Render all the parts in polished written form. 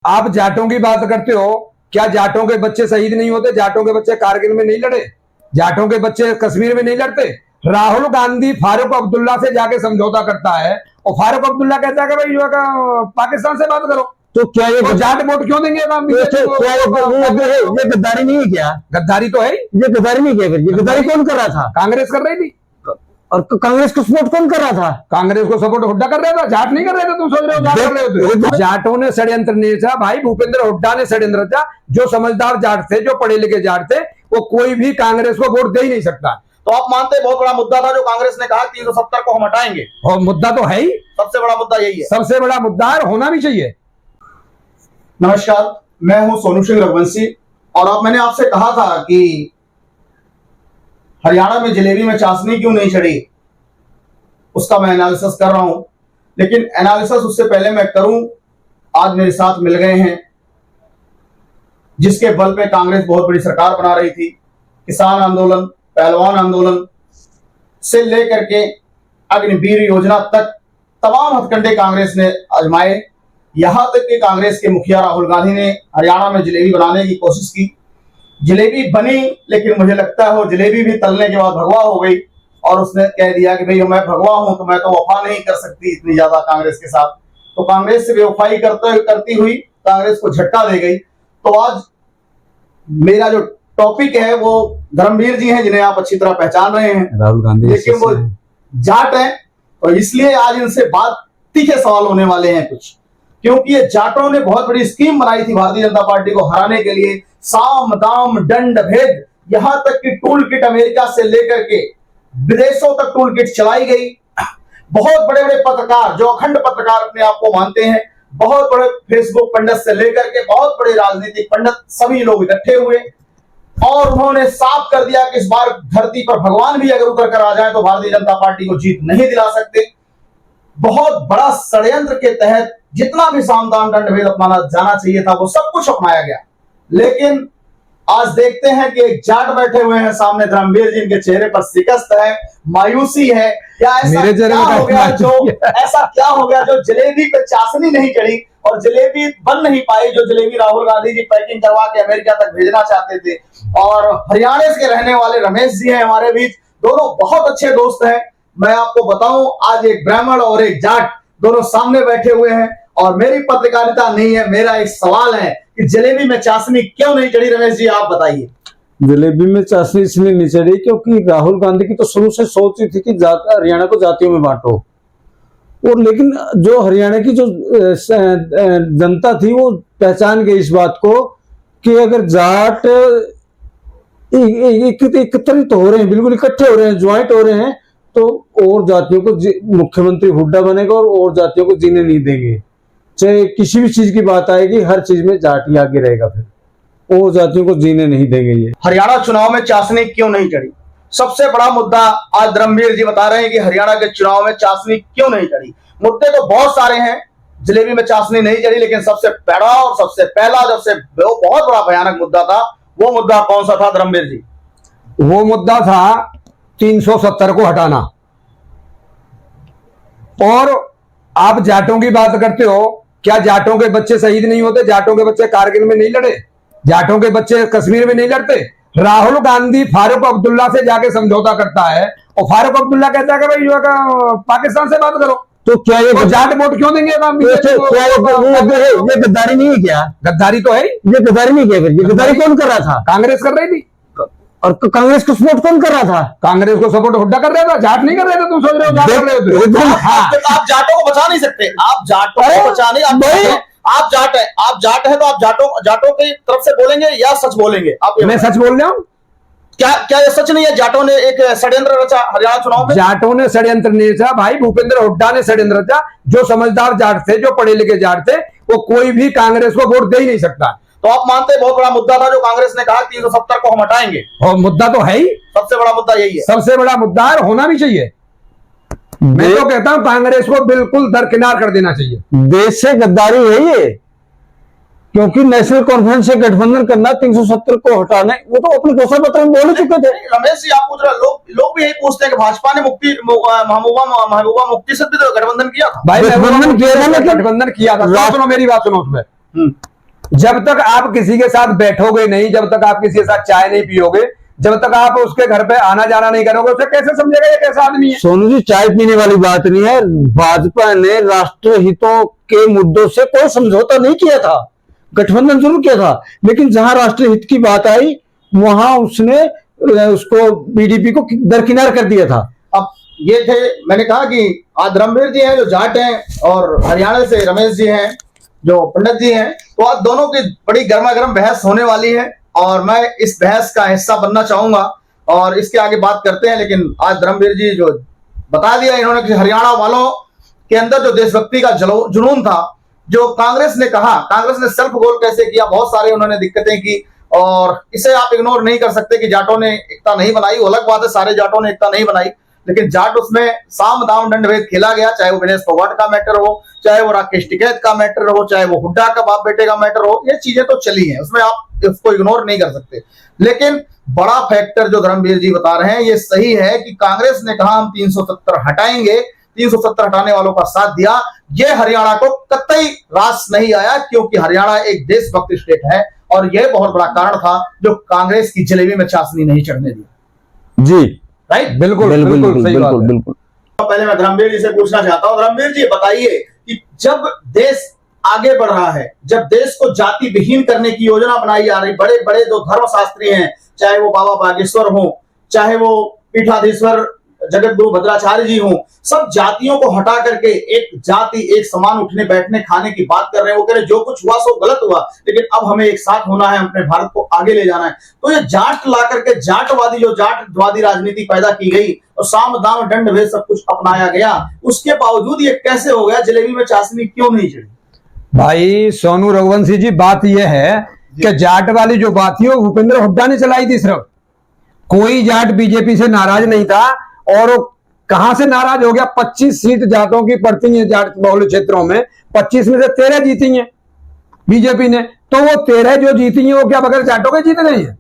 आप जाटों की बात करते हो, क्या जाटों के बच्चे शहीद नहीं होते? जाटों के बच्चे कारगिल में नहीं लड़े? जाटों के बच्चे कश्मीर में नहीं लड़ते? राहुल गांधी फारूक अब्दुल्ला से जाके समझौता करता है और फारूक अब्दुल्ला कहता है कि भाई जो है पाकिस्तान से बात करो। तो क्या ये तो जाट वोट क्यों देंगे? क्या ये गद्दारी नहीं है? क्या गद्दारी तो है ही। ये गद्दारी नहीं किया? फिर ये गद्दारी कौन कर रहा था? कांग्रेस कर रही थी। और कांग्रेस को सपोर्ट कौन कर रहा था? कांग्रेस को सपोर्ट हुड्डा कर रहा था, जाट नहीं कर रहे थे। तुम सोच रहे हो जाट कर रहे होते? जाटों ने षड्यंत्र नहीं था भाई, भूपेंद्र हुड्डा ने षड्यंत्र था। जो समझदार जाट थे, जो पढ़े लिखे जाट थे, वो कोई भी कांग्रेस को वोट दे ही नहीं सकता। तो आप मानते हैं बहुत बड़ा मुद्दा था जो कांग्रेस ने कहा 370 को हम हटाएंगे? और मुद्दा तो है ही, सबसे बड़ा मुद्दा यही है। सबसे बड़ा मुद्दा है, होना भी चाहिए। नमस्कार, मैं हूं सोनू सिंह रघुवंशी और अब मैंने आपसे कहा था कि हरियाणा में जलेबी में चाशनी क्यों नहीं चढ़ी, उसका मैं एनालिसिस कर रहा हूं। लेकिन एनालिसिस उससे पहले मैं करूं, आज मेरे साथ मिल गए हैं जिसके बल पे कांग्रेस बहुत बड़ी सरकार बना रही थी। किसान आंदोलन, पहलवान आंदोलन से लेकर के अग्निवीर योजना तक तमाम हथकंडे कांग्रेस ने आजमाए। यहां तक कि कांग्रेस के मुखिया राहुल गांधी ने हरियाणा में जलेबी बनाने की कोशिश की। जलेबी बनी, लेकिन मुझे लगता है वो जलेबी भी तलने के बाद भगवा हो गई और उसने कह दिया कि भाई मैं भगवा हूं तो मैं तो वफा नहीं कर सकती इतनी ज्यादा कांग्रेस के साथ। तो कांग्रेस से बेवफाई करती हुई कांग्रेस को झटका दे गई। तो आज मेरा जो टॉपिक है वो धर्मवीर जी हैं, जिन्हें आप अच्छी तरह पहचान रहे हैं, राहुल गांधी, लेकिन वो जाट हैं और इसलिए आज इनसे बात तीखे सवाल होने वाले हैं कुछ। क्योंकि ये जाटों ने बहुत बड़ी स्कीम बनाई थी भारतीय जनता पार्टी को हराने के लिए। साम दाम दंड भेद, यहां तक कि टूल किट अमेरिका से लेकर के विदेशों तक टूल किट चलाई गई। बहुत बड़े बड़े पत्रकार, जो अखंड पत्रकार अपने आप को मानते हैं, बहुत बड़े फेसबुक पंडित से लेकर के बहुत बड़े राजनीतिक पंडित, सभी लोग इकट्ठे हुए और उन्होंने साफ कर दिया कि इस बार धरती पर भगवान भी अगर उतर कर आ जाए तो भारतीय जनता पार्टी को जीत नहीं दिला सकते। बहुत बड़ा षड्यंत्र के तहत जितना भी साम दाम दंड भेद अपनाना जाना चाहिए था वो सब कुछ अपनाया गया। लेकिन आज देखते हैं कि एक जाट बैठे हुए हैं सामने, धर्मवीर जी, इनके चेहरे पर शिकस्त है, मायूसी है। या ऐसा क्या हो गया जो जलेबी पे चाशनी नहीं चढ़ी और जलेबी बन नहीं पाई, जो जलेबी राहुल गांधी जी पैकिंग करवा के अमेरिका तक भेजना चाहते थे। और हरियाणा के रहने वाले रमेश जी हैं हमारे बीच, दोनों बहुत अच्छे दोस्त हैं। मैं आपको बताऊं, आज एक ब्राह्मण और एक जाट दोनों सामने बैठे हुए हैं और मेरी पत्रकारिता नहीं है, मेरा एक सवाल है कि जलेबी में चाशनी क्यों नहीं चढ़ी? रमेश जी आप बताइए। जलेबी में चाशनी इसलिए नहीं चढ़ी क्योंकि राहुल गांधी की तो शुरू से सोच ही थी कि हरियाणा को जातियों में बांटो। और लेकिन जो हरियाणा की जो जनता थी वो पहचान गई इस बात को कि अगर जाट एकत्रित हो रहे हैं, बिल्कुल इकट्ठे हो रहे हैं, ज्वाइंट हो रहे हैं, तो और जातियों को मुख्यमंत्री हुड्डा बनेगा और जातियों को जीने नहीं देंगे। चाहे किसी भी चीज की बात आएगी, हर चीज में जाट ही आगे रहेगा, फिर और जातियों को जीने नहीं देंगे। ये हरियाणा चुनाव में चाशनी क्यों नहीं चढ़ी, सबसे बड़ा मुद्दा आज धर्मवीर जी बता रहे हैं कि हरियाणा के चुनाव में चाशनी क्यों नहीं चढ़ी। मुद्दे तो बहुत सारे हैं, जलेबी में चाशनी नहीं चढ़ी, लेकिन सबसे बड़ा और सबसे पहला जब बहुत बड़ा भयानक मुद्दा था, वो मुद्दा कौन सा था धर्मवीर जी? वो मुद्दा था 370 को हटाना। और आप जाटों की बात करते हो, क्या जाटों के बच्चे शहीद नहीं होते? जाटों के बच्चे कारगिल में नहीं लड़े? जाटों के बच्चे कश्मीर में नहीं लड़ते? राहुल गांधी फारूक अब्दुल्ला से जाके समझौता करता है और फारूक अब्दुल्ला कहता है कि भाई जो है पाकिस्तान से बात करो। तो क्या ये जाट वोट क्यों देंगे? ये गद्दारी नहीं है? क्या गद्दारी तो है ही। ये गद्दारी नहीं किया? फिर ये गद्दारी कौन कर रहा था? कांग्रेस कर रही थी। और कांग्रेस को सपोर्ट कौन कर रहा था? कांग्रेस को सपोर्ट हुड्डा कर रहा था, जाट नहीं कर रहे थे। तुम सोच रहे हो जाट कर रहे होते? आप जाटों को बचा नहीं सकते, आप जाटों को बचा नहीं। आप जाट है, आप जाट है तो आप जाटों की तरफ से बोलेंगे या सच बोलेंगे? आप मैं सच बोल रहा हूँ। क्या ये सच नहीं है? जाटों ने एक षड्यंत्र रचा हरियाणा चुनाव में? जाटों ने षड्यंत्र नहीं रचा भाई, भूपेंद्र हुड्डा ने षड्यंत्र रचा। जो समझदार जाट थे, जो पढ़े लिखे जाट थे, वो कोई भी कांग्रेस को वोट दे ही नहीं सकता। तो आप मानते हैं बहुत बड़ा मुद्दा था जो कांग्रेस ने कहा 370 को हम हटाएंगे? और मुद्दा तो है ही, सबसे बड़ा मुद्दा यही है। सबसे बड़ा मुद्दा है, होना भी चाहिए। मैं तो कहता हूं कांग्रेस को बिल्कुल दरकिनार कर देना चाहिए। देश से गद्दारी है ये, क्योंकि नेशनल कॉन्फ्रेंस से गठबंधन करना, 370 को हटाना, वो तो अपने घोषणा पत्र में बोल चुके थे। रमेश जी आप पूछ रहे, लोग भी यही पूछते हैं कि भाजपा ने महबूबा मुफ्ती से भी तो गठबंधन किया था। भाई गठबंधन किया था, लेकिन गठबंधन किया था। सुनो मेरी बात सुनो, उसमें जब तक आप किसी के साथ बैठोगे नहीं, जब तक आप किसी के साथ चाय नहीं पियोगे, जब तक आप उसके घर पे आना जाना नहीं करोगे, उसे कैसे समझेगा ये कैसा आदमी है? सोनू जी, चाय पीने वाली बात नहीं है। भाजपा ने राष्ट्र हितों के मुद्दों से कोई समझौता नहीं किया था, गठबंधन जरूर किया था, लेकिन जहां राष्ट्रीय हित की बात आई वहां उसने उसको बीजेपी को दरकिनार कर दिया था। अब ये थे, मैंने कहा कि आज धर्मवीर जी हैं जो जाट हैं और हरियाणा से रमेश जी हैं जो पंडित जी हैं, तो आज दोनों की बड़ी गर्मा गर्म बहस होने वाली है और मैं इस बहस का हिस्सा बनना चाहूंगा और इसके आगे बात करते हैं। लेकिन आज धर्मवीर जी जो बता दिया इन्होंने कि हरियाणा वालों के अंदर जो देशभक्ति का जुनून था, जो कांग्रेस ने कहा, कांग्रेस ने सेल्फ गोल कैसे किया, बहुत सारे उन्होंने दिक्कतें की और इसे आप इग्नोर नहीं कर सकते कि जाटों ने एकता नहीं बनाई। वो अलग बात है, सारे जाटों ने एकता नहीं बनाई, लेकिन जाट उसमें साम दाम दंड भेद खेला गया, चाहे वो विनेश फोगाट का मैटर हो, चाहे वो राकेश टिकैत का मैटर हो, चाहे वो हुड्डा का बाप बेटे का मैटर हो, ये चीजें तो चली हैं, उसमें आप इसको इग्नोर नहीं कर सकते। लेकिन बड़ा फैक्टर जो धर्मवीर जी बता रहे हैं ये सही है कि कांग्रेस ने कहा हम 370 हटाएंगे, 370 हटाने वालों का साथ दिया, ये हरियाणा को कतई रास नहीं आया, क्योंकि हरियाणा एक देशभक्त स्टेट है और यह बहुत बड़ा कारण था जो कांग्रेस की जलेबी में चाशनी नहीं चढ़ने दी। जी राइट, बिल्कुल बिल्कुल सही बात है। बिल्कुल। पहले मैं धर्मवीर जी से पूछना चाहता हूं, धर्मवीर जी बताइए कि जब देश आगे बढ़ रहा है, जब देश को जाति विहीन करने की योजना बनाई जा रही, बड़े बड़े जो धर्मशास्त्री हैं, चाहे वो बाबा बागेश्वर हो, चाहे वो पीठाधीश्वर जगत गुरु भद्राचार्य जी हों, सब जातियों को हटा करके एक जाति एक समान उठने बैठने खाने की बात कर रहे हैं। वो कह रहे जो कुछ हुआ सो गलत हुआ, लेकिन अब हमें एक साथ होना है, अपने भारत को आगे ले जाना है। तो ये जाट ला करके जाटवादी जो जाटवादी राजनीति पैदा की गई और साम दाम दंड भेद सब कुछ अपनाया गया, उसके बावजूद ये कैसे हो गया, जलेबी में चाशनी क्यों नहीं चढ़ी? भाई सोनू रघुवंशी जी, बात यह है कि जाट वाली जो बात थी वो भूपेंद्र हुड्डा ने चलाई थी। सिर्फ कोई जाट बीजेपी से नाराज नहीं था और कहां से नाराज हो गया? 25 सीट जाटों की पड़ती हैं जाट बहुल क्षेत्रों में, 25 में से 13 जीती हैं बीजेपी ने, तो वो 13 जो जीती हैं वो क्या बगैर जाटों के जीत गई हैं?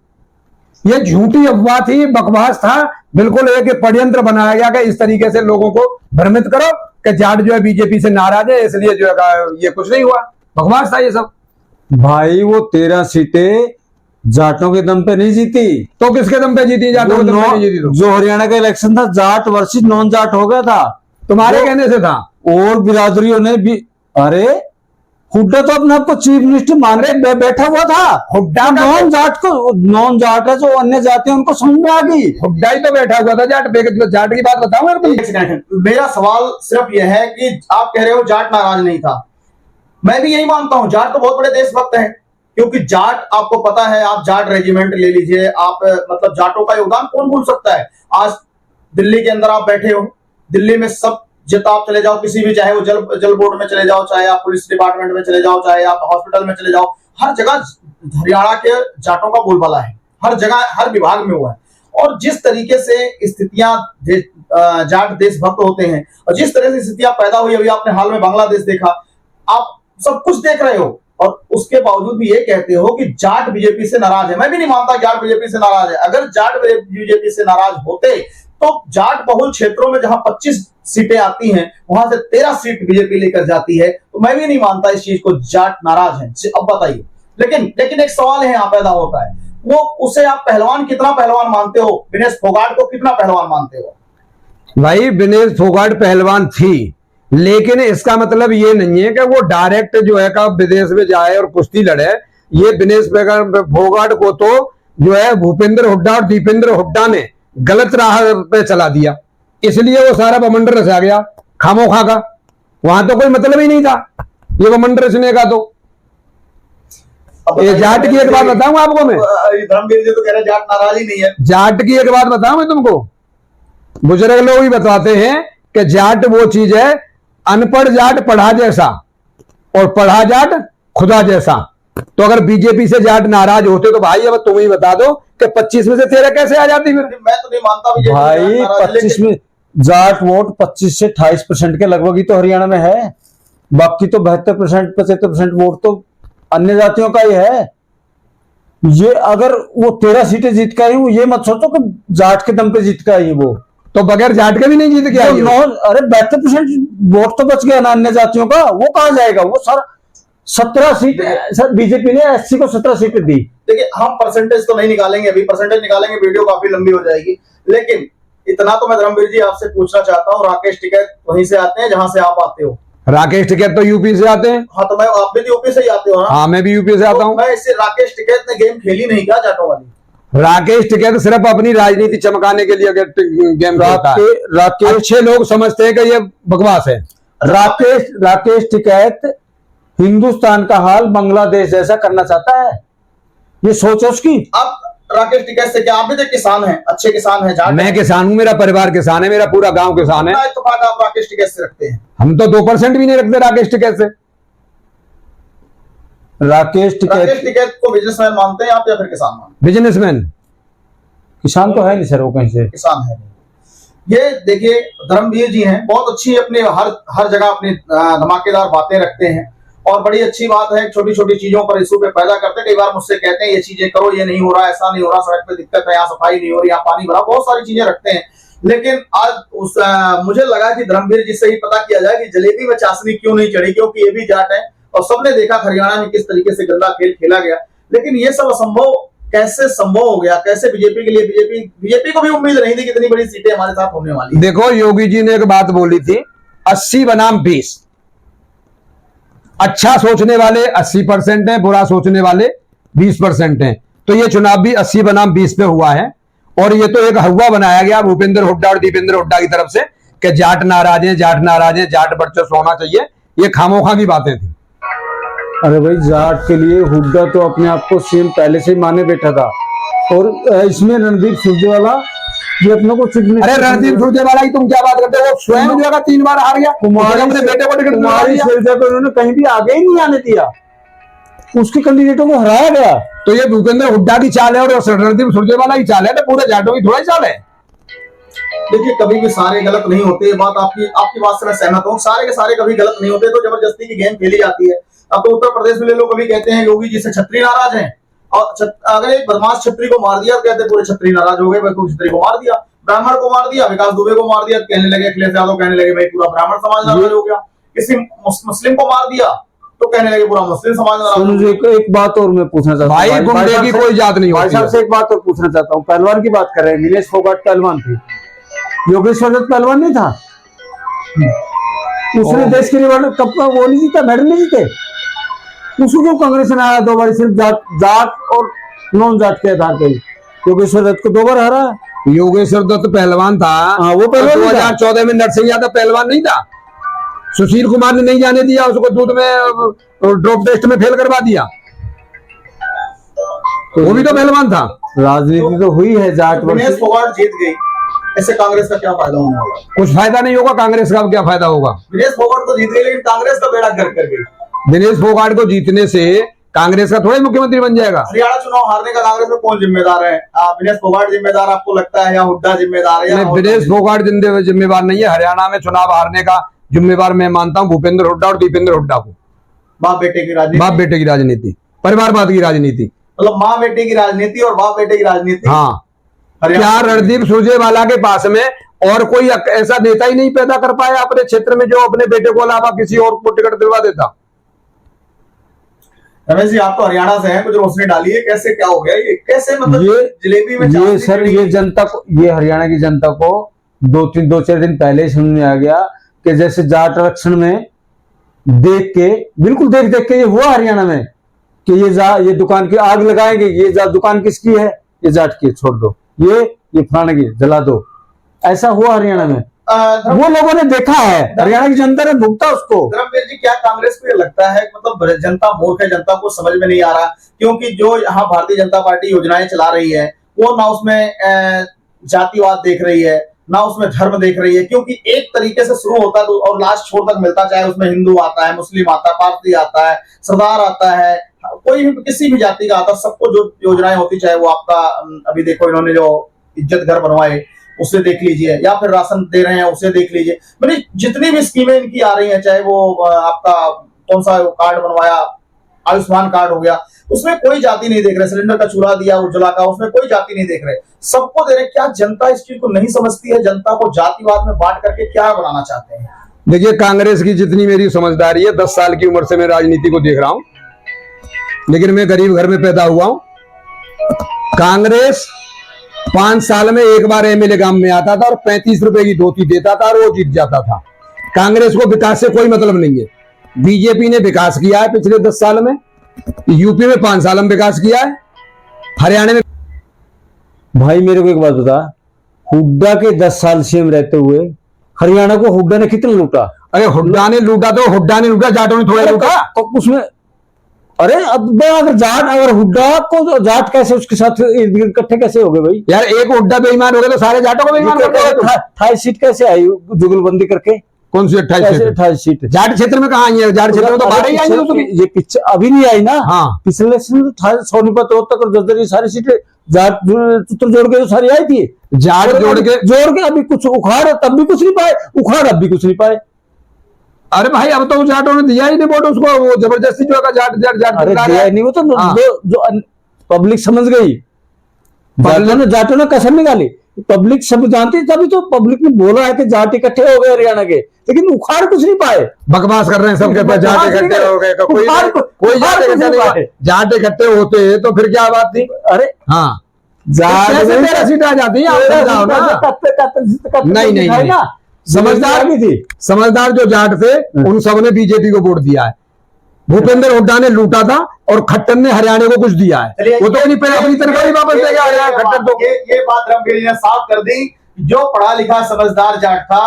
ये झूठी अफवाह थी, बकवास था, बिल्कुल एक षड्यंत्र बनाया गया कि इस तरीके से लोगों को भ्रमित करो कि जाट जो है बीजेपी से नाराज है, इसलिए जो है ये कुछ नहीं हुआ, बकवास था ये सब। भाई वो 13 सीटें जाटों के दम पे नहीं जीती, तो किसके दम पे जीती? जाटों के दम पे नहीं जीती। तो जो हरियाणा का इलेक्शन था जाट वर्सेस नॉन जाट हो गया था, तुम्हारे कहने से था, और बिरादरियों ने भी। अरे हुड्डा तो अपने आपको चीफ मिनिस्टर मान रहे बैठा हुआ था। हुड्डा नॉन जाट है जो अन्य जाति है उनको समझ में आ गई, हुड्डा ही तो बैठा हुआ था जाट पे। जाट की बात बताऊं? मेरा सवाल सिर्फ यह है कि आप कह रहे हो जाट नाराज नहीं था, मैं भी यही मानता हूं, जाट तो बहुत बड़े देशभक्त हैं, क्योंकि जाट आपको पता है, आप जाट रेजिमेंट ले लीजिए, आप मतलब जाटों का योगदान कौन भूल सकता है। आज दिल्ली के अंदर आप बैठे हो, दिल्ली में सब जितना आप चले जाओ, किसी भी, चाहे वो जल बोर्ड में चले जाओ, चाहे आप पुलिस डिपार्टमेंट में चले जाओ, चाहे आप हॉस्पिटल में चले जाओ, हर जगह हरियाणा के जाटों का बोलबाला है, हर जगह हर विभाग में हुआ है। और जिस तरीके से स्थितियां जाट देशभक्त होते हैं और जिस तरह से स्थितियां पैदा हुई, अभी आपने हाल में बांग्लादेश देखा, आप सब कुछ देख रहे हो और उसके बावजूद भी ये कहते हो कि जाट बीजेपी से नाराज है। मैं भी नहीं मानता जाट बीजेपी से नाराज है। अगर जाट बीजेपी से नाराज होते तो जाट बहुल क्षेत्रों में जहां 25 सीटें आती हैं वहां से 13 सीट बीजेपी लेकर जाती है, तो मैं भी नहीं मानता इस चीज को जाट नाराज है। अब बताइए, लेकिन एक सवाल है यहाँ पैदा होता है, वो उसे आप पहलवान कितना पहलवान मानते हो? विनेश फोगाट को कितना पहलवान मानते हो? भाई विनेश फोगाट पहलवान थी, लेकिन इसका मतलब ये नहीं है कि वो डायरेक्ट जो है का विदेश में जाए और कुश्ती लड़े। ये विनेश फोगाट को तो जो है भूपेंद्र हुड्डा और दीपेंद्र हुड्डा ने गलत राह पे चला दिया, इसलिए वो सारा बमंडर रचा गया खामोखा का। वहां तो कोई मतलब ही नहीं था ये बमंडर रचने का। तो ये जाट की एक बात बताऊं आपको मैं, धर्मवीर जी तो कह रहे जाट नाराज ही नहीं है। जाट की एक बात बताऊं मैं तुमको, बुजुर्ग लोग भी बताते हैं कि जाट वो चीज है, अनपढ़ जाट पढ़ा जैसा और पढ़ा जाट खुदा जैसा। तो अगर बीजेपी से जाट नाराज होते तो भाई अब तुम ही बता दो कि 25 में से 13 कैसे आ जाती? फिर मैं तो नहीं मानता भाई 25 में जाट वोट 25 से 28% के लगभग ही तो हरियाणा में है, बाकी तो 72% 75% वोट तो अन्य जातियों का ही है। ये अगर वो 13 सीटें जीत के आई, ये मत सोचो कि जाट के दम पे जीत के आई वो, तो बगैर जाट के भी नहीं जीत के आई। अरे 72% वोट तो बच गया ना अन्य जातियों का, वो कहां जाएगा? वो 17 सीट सर बीजेपी ने एससी को 17 सीटें दी। देखिए हम परसेंटेज तो नहीं निकालेंगे, अभी परसेंटेज निकालेंगे वीडियो काफी लंबी हो जाएगी, लेकिन इतना तो मैं धर्मवीर जी आपसे पूछना चाहता हूँ, राकेश टिकैत वहीं से आते हैं जहां से आप आते हो? राकेश टिकैत तो यूपी से आते हैं। हाँ, तो मैं आप भी यूपी से ही आते हो ना? हाँ, मैं भी यूपी से आता तो हूँ। मैं इससे राकेश टिकैत ने गेम खेली नहीं क्या जाटों वाली? राकेश टिकैत सिर्फ अपनी राजनीति चमकाने के लिए गेम खेलता है। राकेश अच्छे लोग समझते हैं कि ये बकवास है। राकेश टिकैत हिंदुस्तान का हाल बांग्लादेश जैसा करना चाहता है, ये सोच है उसकी। आप राकेश टिकैत से क्या आप भी तो किसान हैं, अच्छे किसान हैं, जाट मैं हैं। किसान हूं, मेरा परिवार किसान है, मेरा पूरा गांव किसान है। कितना इत्तेफाक आप राकेश टिकैत से रखते हैं? हम तो 2% भी नहीं रखते राकेश टिकैत से। राकेश राकेश टिकैत टिकैत को बिजनेसमैन मानते हैं आप या फिर किसान मानते हैं? बिजनेसमैन। किसान तो है नहीं सर, वो कहीं से किसान है। ये देखिए धर्मवीर जी हैं, बहुत अच्छी अपने हर जगह अपनी धमाकेदार बातें रखते हैं और बड़ी अच्छी बात है, छोटी छोटी चीजों पर इशू पे पैदा करते हैं। कई बार मुझसे कहते हैं ये चीजें करो, ये नहीं हो रहा, ऐसा नहीं हो रहा, सड़क पे दिक्कत है, यहाँ सफाई नहीं हो रही, यहाँ पानी भरा, बहुत सारी चीजें रखते हैं। लेकिन आज मुझे लगा कि धर्मवीर जी से ही पता किया जाए कि जलेबी में चाशनी क्यों नहीं चढ़ी, क्योंकि ये भी जाट है और सबने देखा हरियाणा में किस तरीके से गंदा खेल खेला गया। लेकिन ये सब असंभव कैसे संभव हो गया? कैसे बीजेपी के लिए, बीजेपी को भी उम्मीद नहीं थी कि इतनी बड़ी सीटें हमारे साथ होने वाली। देखो योगी जी ने एक बात बोली थी, 80 बनाम 20। अच्छा सोचने वाले 80% हैं, बुरा सोचने वाले 20% हैं। तो ये चुनाव भी 80 बनाम 20 पे हुआ है और ये तो एक हवा बनाया गया भूपेंद्र हुड्डा और दीपेंद्र हुड्डा की तरफ से कि जाट नाराज हैं, जाट नाराज हैं, जाट वर्चस्व होना चाहिए। ये खामोखा की बातें थी। अरे भाई जाट के लिए हुड्डा तो अपने आप को सीएम पहले से ही माने बैठा था और इसमें रणदीप सुरजेवाला ये अपने को अरे रणदीप सुरजेवाला की तुम क्या बात करते हो? वो स्वयं जो है 3 बार हार गया। अपने बेटे को टिकट कुमारी शैलजा को उन्होंने कहीं भी आगे ही नहीं आने दिया, उसके कैंडिडेटों को हराया गया। तो ये भूपेंद्र हुड्डा की चाल है और रणदीप सुरजेवाला की चाल है, तो पूरे जाटों की थोड़ा चाल है। देखिए कभी भी सारे गलत नहीं होते, ये बात आपकी बात से मैं सहमत हूँ। सारे के सारे कभी गलत नहीं होते, तो जबरदस्ती की गेम खेली जाती है। अब तो उत्तर प्रदेश में ले लो, कभी कहते हैं योगी जी से छत्री नाराज हैं और अगर एक बदमाश छत्री को मार दिया तो कहते पूरे छत्री नाराज हो गए, भाई छत्री को मार दिया, ब्राह्मण को मार दिया, विकास दुबे को मार दिया, कहने लगे अखिलेश यादव कहने लगे भाई पूरा ब्राह्मण समाज नाराज हो गया। किसी मुस्लिम को मार दिया तो कहने लगे पूरा मुस्लिम समाज नाराज हो गया। एक बात और मैं पूछना चाहता हूँ भाई, गुंडे की कोई जात नहीं होती है। से एक बात और पूछना चाहता हूँ। पहलवान की बात कर रहे हैं, विनेश फोगाट पहलवान थे, योगेश्वर दत्त पहलवान नहीं था? उसने देश के लिए वर्ल्ड कप में वो नहीं जीता, मेडल नहीं जीते, उसको क्यों कांग्रेस ने आया 2 बार? सिर्फ जाट और नॉन जाट के आधार पर योगेश्वर दत्त को 2 बार हरा। योगेश्वर दत्त पहलवान था। हाँ, वो पहलवान 2014 में नरसिंह यादव पहलवान नहीं था। सुशील कुमार ने नहीं जाने दिया उसको, दूध में ड्रॉप टेस्ट में फेल करवा दिया, तो वो भी तो पहलवान था। राजनीति तो हुई है जाट विनेश फोगाट जीत गई, ऐसे कांग्रेस का क्या फायदा होने वाला? कुछ फायदा नहीं होगा। कांग्रेस का क्या फायदा होगा? विनेश फोगाट तो जीत गई, लेकिन कांग्रेस का बेड़ा गर्क कर गई। दिनेश फोगाट को जीतने से कांग्रेस का थोड़ा मुख्यमंत्री बन जाएगा। हरियाणा चुनाव हारने का कांग्रेस में कौन जिम्मेदार है? विनेश फोगाट जिम्मेदार आपको लगता है या हुड्डा जिम्मेदार है? दिनेश फोगाट जिम्मेवार नहीं है। हरियाणा में चुनाव हारने का जिम्मेवार मैं मानता हूं भूपेंद्र हुड्डा और दीपेंद्र हुड्डा को। बाप बेटे की राजनीति, बाप बेटे की राजनीति, परिवारवाद की राजनीति, मतलब माँ बेटे की राजनीति और बाप बेटे की राजनीति। हाँ, क्या रणदीप सुरजेवाला के पास में और कोई ऐसा नेता ही नहीं पैदा कर पाया अपने क्षेत्र में जो अपने बेटे को अलावा किसी और को टिकट दिलवा देता? रमेश जी आप तो हरियाणा से हैं, कुछ रोशनी डालिए, कैसे क्या हो गया ये? कैसे मतलब ये जलेबी में ये सर ये जनता को, ये हरियाणा की जनता को 2-4 दिन पहले ही समझ में आ गया कि जैसे जाट आरक्षण में देख के, बिल्कुल देख के ये हुआ हरियाणा में कि ये दुकान की आग लगाएंगे, ये दुकान किसकी है, ये जाट की, छोड़ दो, ये फलाने की, जला दो, ऐसा हुआ हरियाणा में। वो लोगों ने देखा है, हरियाणा की जनता ने भुगता उसको। धर्मवीर जी क्या कांग्रेस को ये लगता है मतलब जनता मूर्ख है, जनता को समझ में नहीं आ रहा? क्योंकि जो यहाँ भारतीय जनता पार्टी योजनाएं चला रही है वो ना उसमें जातिवाद देख रही है, ना उसमें धर्म देख रही है, क्योंकि एक तरीके से शुरू होता है और लास्ट छोर तक मिलता, चाहे उसमें हिंदू आता है, मुस्लिम आता है, पारसी आता है, सरदार आता है, कोई भी किसी भी जाति का आता है, सबको जो योजनाएं होती, चाहे वो आपका अभी देखो इन्होंने जो इज्जत घर बनवाए उसे देख लीजिए, या फिर राशन दे रहे हैं उसे देख लीजिए, मतलब जितनी भी स्कीमें इनकी आ रही हैं, चाहे वो आपका कौन सा कार्ड बनवाया, आयुष्मान कार्ड हो गया, उसमें कोई जाति नहीं देख रहे, सिलेंडर का चूल्हा दिया उज्ज्वला का, उसमें कोई जाति नहीं देख रहे, सबको दे रहे। क्या जनता इस चीज को नहीं समझती है? जनता को जातिवाद में बांट करके क्या बनाना चाहते हैं? देखिए, कांग्रेस की जितनी मेरी समझदारी है, 10 साल की उम्र से मैं राजनीति को देख रहा हूं, लेकिन मैं गरीब घर में पैदा हुआ हूं। कांग्रेस 5 साल में एक बार एमएलए गांव में आता था और 35 रुपए की धोती देता था और वो जीत जाता था। कांग्रेस को विकास से कोई मतलब नहीं है। बीजेपी ने विकास किया है पिछले 10 साल में, यूपी में 5 साल में विकास किया है, हरियाणा में। भाई मेरे को एक बात बता, हुड्डा के 10 साल सीएम रहते हुए हरियाणा को हुड्डा ने कितना लूटा? अरे हुड्डा ने लूटा तो हुड्डा ने लूटा, जाटों ने थोड़ा लूटा। तो उसमें अरे अब अगर जाट, अगर हुड्डा को जाट कैसे उसके साथ इकट्ठे कैसे हो गए भाई? यार एक हुड्डा बेईमान हो गया तो सारे जाटों को बेईमान कर दोगे तुम? 28 सीट कैसे आई जुगलबंदी करके? कौन सी 28 सीट? जाट क्षेत्र में कहाँ आई है? जाट क्षेत्र में तो 12 ही आई है। ये पिक्चर अभी नहीं आई ना। हाँ, पिछले सोनीपत, रोहतक और जर्जर, सारी सीटें जाट सूत्र जोड़ के जो सारी आई थी, जाट जोड़ के अभी कुछ उखाड़, तब भी कुछ नहीं पाए, उखाड़ अब भी कुछ नहीं पाए। अरे भाई अब तो जाटों ने दिया ही नहीं वोट उसको, वो जबरदस्ती जो है जाट जाट जाट अरे दिया ही नहीं, वो तो हाँ। जो पब्लिक समझ गई, जाटों ने कसम निकाली, पब्लिक सब जानती, तभी तो पब्लिक ने बोला है कि जाट इकट्ठे हो गए हरियाणा के, लेकिन उखाड़ कुछ नहीं पाए। बकवास कर रहे हैं सबके पास, जाट इकट्ठे हो गए, कोई जाट इकट्ठे नहीं हुए। जाट इकट्ठे होते तो फिर क्या बात थी? अरे हाँ, जाट 13 सीट आ जाती है, आप समझाओ ना। नहीं, समझदार भी थी, समझदार जो जाट थे उन सब ने बीजेपी को वोट दिया है। भूपेंद्र हुड्डा ने लूटा था और खट्टर ने हरियाणा को कुछ दिया है, वो तो नहीं पहले अपनी तनख्वाह वापस देगा हरियाणा खट्टर तो। ये बात रणबीर जी ने साफ कर दी, जो पढ़ा लिखा समझदार जाट था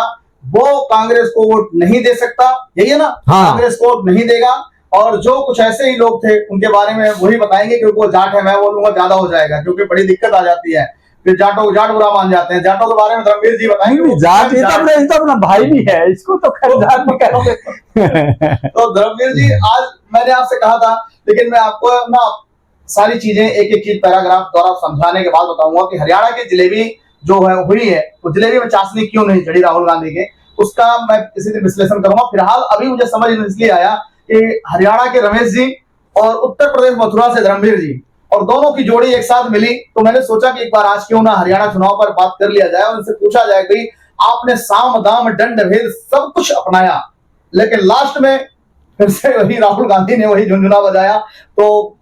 वो कांग्रेस को वोट नहीं दे सकता, यही है ना? हाँ। कांग्रेस को वोट नहीं देगा, और जो कुछ ऐसे ही लोग थे उनके बारे में वही बताएंगे क्योंकि वो जाट है, मैं बोलूंगा ज्यादा हो जाएगा क्योंकि बड़ी दिक्कत आ जाती है, फिर जाट बुरा मान जाते हैं। जाटों के बारे में रणबीर जी बताएंगे। जाट ये तो अपना भाई भी है, इसको तो खैर जाट नहीं कहोगे। तो रणबीर जी, आज मैंने आपसे कहा था, लेकिन मैं आपको ना सारी चीजें एक एक चीज पैराग्राफ द्वारा समझाने के बाद बताऊंगा कि हरियाणा की जलेबी जो है हुई है, वो जलेबी में चाशनी क्यों नहीं चढ़ी राहुल गांधी के, उसका मैं किसी दिन विश्लेषण करूंगा। फिलहाल अभी मुझे समझ इसलिए आया कि हरियाणा के रमेश जी और उत्तर प्रदेश मथुरा से रणबीर जी, और दोनों की जोड़ी एक साथ मिली, तो मैंने सोचा कि एक बार आज क्यों ना हरियाणा चुनाव पर बात कर लिया जाए और उनसे पूछा जाए कि आपने साम दाम दंड भेद सब कुछ अपनाया, लेकिन लास्ट में फिर से वही राहुल गांधी ने वही झुनझुना बजाया। तो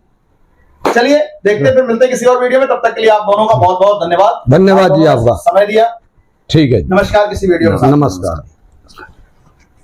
चलिए देखते, फिर मिलते किसी और वीडियो में, तब तक के लिए आप दोनों का बहुत बहुत धन्यवाद। धन्यवाद जी आपका, समय दिया। ठीक है, नमस्कार। किसी वीडियो में नमस्कार।